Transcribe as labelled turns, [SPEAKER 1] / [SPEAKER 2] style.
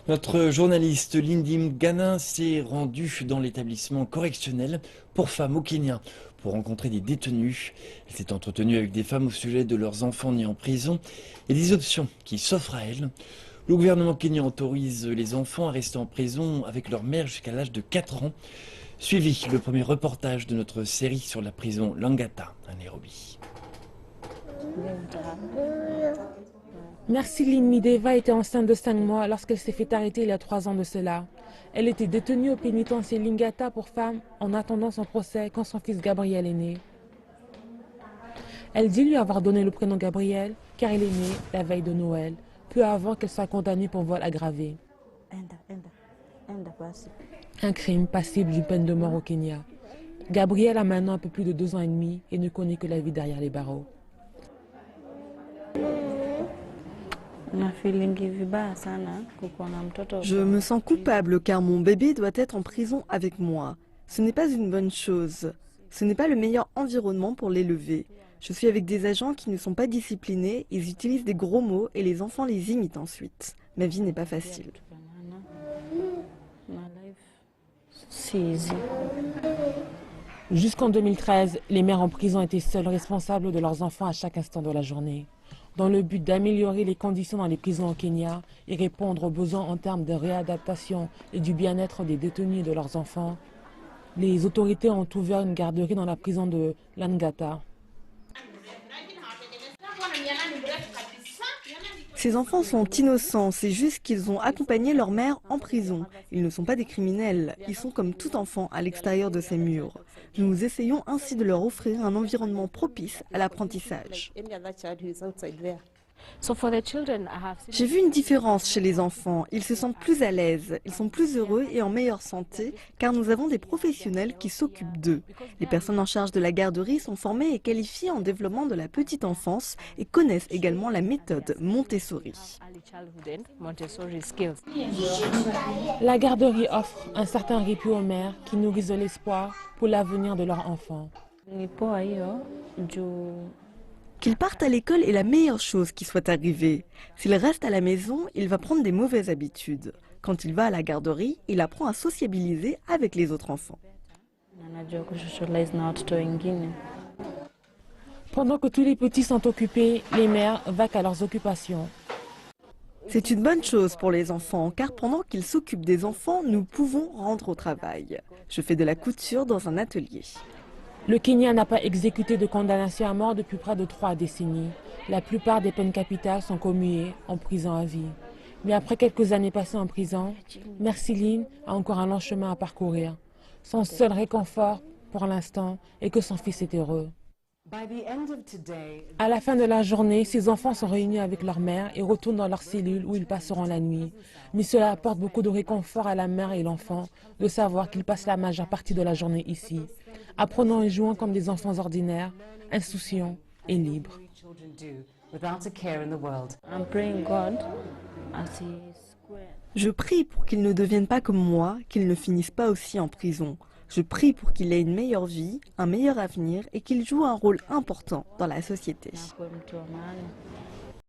[SPEAKER 1] Notre journaliste Lindy Mgana s'est rendue dans l'établissement correctionnel pour femmes au Kenya pour rencontrer des détenus. Elle s'est entretenue avec des femmes au sujet de leurs enfants nés en prison et des options qui s'offrent à elles. Le gouvernement kenyan autorise les enfants à rester en prison avec leur mère jusqu'à l'âge de 4 ans. Suivi le premier reportage de notre série sur la prison Langata à Nairobi.
[SPEAKER 2] Merciline Mideva était enceinte de 5 mois lorsqu'elle s'est fait arrêter il y a 3 ans de cela. Elle était détenue au pénitencier Lingata pour femmes en attendant son procès quand son fils Gabriel est né. Elle dit lui avoir donné le prénom Gabriel car il est né la veille de Noël, peu avant qu'elle soit condamnée pour vol aggravé. Un crime passible d'une peine de mort au Kenya. Gabriel a maintenant un peu plus de 2 ans et demi et ne connaît que la vie derrière les barreaux.
[SPEAKER 3] Je me sens coupable car mon bébé doit être en prison avec moi. Ce n'est pas une bonne chose. Ce n'est pas le meilleur environnement pour l'élever. Je suis avec des agents qui ne sont pas disciplinés, ils utilisent des gros mots et les enfants les imitent ensuite. Ma vie n'est pas facile.
[SPEAKER 2] Jusqu'en 2013, les mères en prison étaient seules responsables de leurs enfants à chaque instant de la journée. Dans le but d'améliorer les conditions dans les prisons au Kenya et répondre aux besoins en termes de réadaptation et du bien-être des détenus et de leurs enfants, les autorités ont ouvert une garderie dans la prison de Langata.
[SPEAKER 3] Ces enfants sont innocents, c'est juste qu'ils ont accompagné leur mère en prison. Ils ne sont pas des criminels, ils sont comme tout enfant à l'extérieur de ces murs. Nous essayons ainsi de leur offrir un environnement propice à l'apprentissage. J'ai vu une différence chez les enfants, ils se sentent plus à l'aise, ils sont plus heureux et en meilleure santé car nous avons des professionnels qui s'occupent d'eux. Les personnes en charge de la garderie sont formées et qualifiées en développement de la petite enfance et connaissent également la méthode Montessori.
[SPEAKER 2] La garderie offre un certain répit aux mères qui nourrissent de l'espoir pour l'avenir de leur enfant.
[SPEAKER 3] Qu'il parte à l'école est la meilleure chose qui soit arrivée. S'il reste à la maison, il va prendre des mauvaises habitudes. Quand il va à la garderie, il apprend à sociabiliser avec les autres enfants.
[SPEAKER 2] Pendant que tous les petits sont occupés, les mères vaquent à leurs occupations.
[SPEAKER 3] C'est une bonne chose pour les enfants, car pendant qu'ils s'occupent des enfants, nous pouvons rendre au travail. Je fais de la couture dans un atelier.
[SPEAKER 2] Le Kenya n'a pas exécuté de condamnation à mort depuis près de 3 décennies. La plupart des peines capitales sont commuées en prison à vie. Mais après quelques années passées en prison, Merciline a encore un long chemin à parcourir. Son seul réconfort, pour l'instant, est que son fils est heureux. À la fin de la journée, ses enfants sont réunis avec leur mère et retournent dans leur cellule où ils passeront la nuit. Mais cela apporte beaucoup de réconfort à la mère et l'enfant de savoir qu'ils passent la majeure partie de la journée ici, apprenant et jouant comme des enfants ordinaires, insouciants et libres.
[SPEAKER 3] Je prie pour qu'ils ne deviennent pas comme moi, qu'ils ne finissent pas aussi en prison. Je prie pour qu'il ait une meilleure vie, un meilleur avenir et qu'il joue un rôle important dans la société.